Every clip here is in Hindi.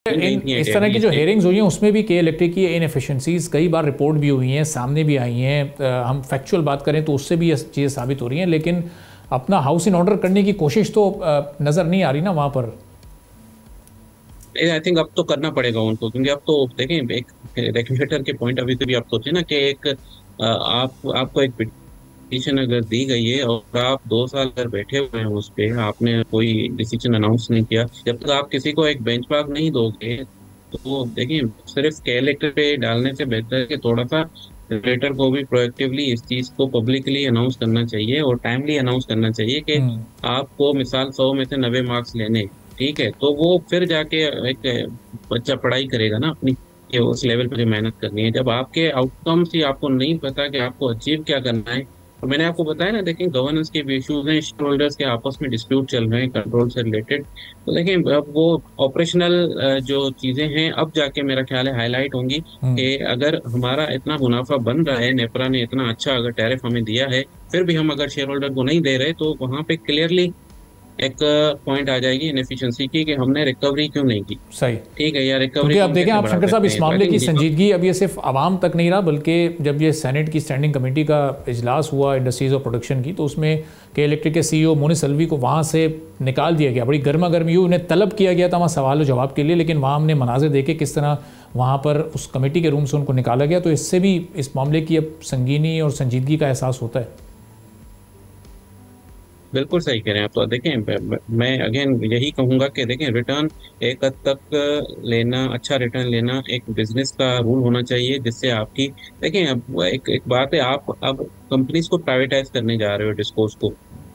इस तरह की जो हेयरिंग्स हुई हैं उसमें भी के इलेक्ट्रिक की इनएफिशिएंसीज कई बार रिपोर्ट भी हुई हैं, सामने भी आई हैं। हम फैक्चुअल बात करें तो उससे भी ये चीज़ें साबित हो रही हैं, लेकिन अपना हाउस इन ऑर्डर करने की कोशिश तो नज़र नहीं आ रही ना वहाँ पर। आई थिंक अब तो करना पड़ेगा उनको, क्योंकि अब तो देखें, एक रेगुलेटर के पॉइंट अभी से भी आप सोचें ना कि एक आपको एक पिटीशन अगर दी गई है और आप 2 साल अगर बैठे हुए हैं उस पे, आपने कोई डिसीजन अनाउंस नहीं किया, जब तक आप किसी को एक बेंचमार्क नहीं दोगे तो देखिए, सिर्फ कैलेक्टर पे डालने से बेहतर है कि थोड़ा सा रेगुलेटर को भी प्रोएक्टिवली इस चीज को पब्लिकली अनाउंस करना चाहिए और टाइमली अनाउंस करना चाहिए कि आपको मिसाल 100 में से 90 मार्क्स लेने, ठीक है, तो वो फिर जाके एक बच्चा पढ़ाई करेगा ना अपनी, कि उस लेवल पर जो मेहनत करनी है। जब आपके आउटकम्स ही आपको नहीं पता कि आपको अचीव क्या करना है, और मैंने आपको बताया ना, देखिए गवर्नेंस के भी इश्यूज हैं, शेयर होल्डर्स के आपस में डिस्प्यूट चल रहे हैं कंट्रोल से रिलेटेड, तो देखिए अब वो ऑपरेशनल जो चीजें हैं अब जाके मेरा ख्याल है हाईलाइट होंगी कि अगर हमारा इतना मुनाफा बन रहा है, नेपरा ने इतना अच्छा अगर टैरिफ हमें दिया है, फिर भी हम अगर शेयर होल्डर को नहीं दे रहे, तो वहां पे क्लियरली एक पॉइंट आ जाएगी इनएफिशिएंसी की कि हमने रिकवरी क्यों नहीं की। सही, ठीक है, या रिकवरी क्योंकि को अब हम देखें कैसे आप बढ़ा शंकर साहब, सकते इस हैं, तो आई मामले की थिंक संजीदगी अब ये सिर्फ आवाम तक नहीं रहा, बल्कि जब ये सेनेट की स्टैंडिंग कमेटी का इजलास हुआ इंडस्ट्रीज़ और प्रोडक्शन की, तो उसमें के इलेक्ट्रिक के CEO मोनिस अलवी को वहाँ से निकाल दिया गया। बड़ी गर्मा गर्मी हुई, उन्हें तलब किया गया था वहाँ सवाल जवाब के लिए, लेकिन वहाँ हमने मनाजिर देखे किस तरह वहाँ पर उस कमेटी के रूम से उनको निकाला गया। तो इससे भी इस मामले की अब संगीनी और संजीदगी का एहसास होता है। बिल्कुल सही कह रहे हैं आप। तो देखें, मैं अगेन यही कहूंगा कि देखें, रिटर्न एक हद तक लेना, अच्छा रिटर्न लेना एक बिजनेस का रूल होना चाहिए, जिससे आपकी, देखें अब एक बात है, आप अब कंपनीज को प्राइवेटाइज करने जा रहे हो, डिस्कोर्स को,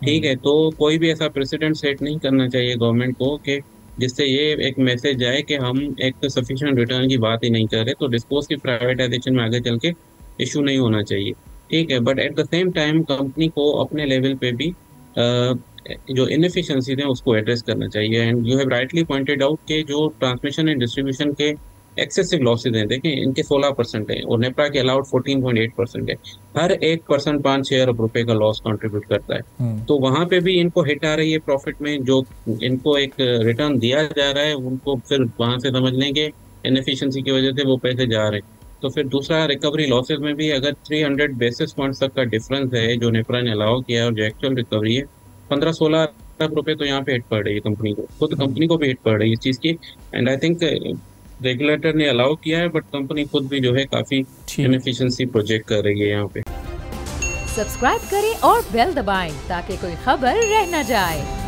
ठीक है, तो कोई भी ऐसा प्रेसिडेंट सेट नहीं करना चाहिए गवर्नमेंट को कि जिससे ये एक मैसेज जाए कि हम एक सफिशिएंट रिटर्न की बात ही नहीं कर रहे, तो डिस्कोर्स की प्राइवेटाइजेशन में आगे चल के इशू नहीं होना चाहिए। ठीक है, but at the same time company को अपने लेवल पे भी जो इनएफिशिएंसीज हैं उसको एड्रेस करना चाहिए। And you have rightly pointed out कि जो ट्रांसमिशन एंड डिस्ट्रीब्यूशन के एक्सेसिव लॉसेज हैं, देखें इनके 16% है और नेपरा के अलाउड 14.8% है। हर 1% 5 अरब रुपए का लॉस कंट्रीब्यूट करता है, तो वहां पे भी इनको हिट आ रही है प्रॉफिट में। जो इनको एक रिटर्न दिया जा रहा है, उनको फिर वहां से समझ लें कि इनएफिशिएंसी की वजह से वो पैसे जा रहे हैं। तो फिर दूसरा, रिकवरी लॉसेज में भी अगर 300 बेसिस पॉइंट्स तक का डिफरेंस है जो नेपरा ने अलाउ किया है और जो एक्चुअल रिकवरी है 15-16 अरब रुपए, तो यहाँ पे हिट पड़ रही है कंपनी को, खुद कंपनी को भी हिट पड़ रही है इस चीज की। एंड आई थिंक रेगुलेटर ने अलाउ किया है, बट कंपनी खुद भी जो है काफी इनएफिशिएंसी प्रोजेक्ट कर रही है यहाँ पे। सब्सक्राइब करें और बेल दबाएं ताकि कोई खबर रह न जाए।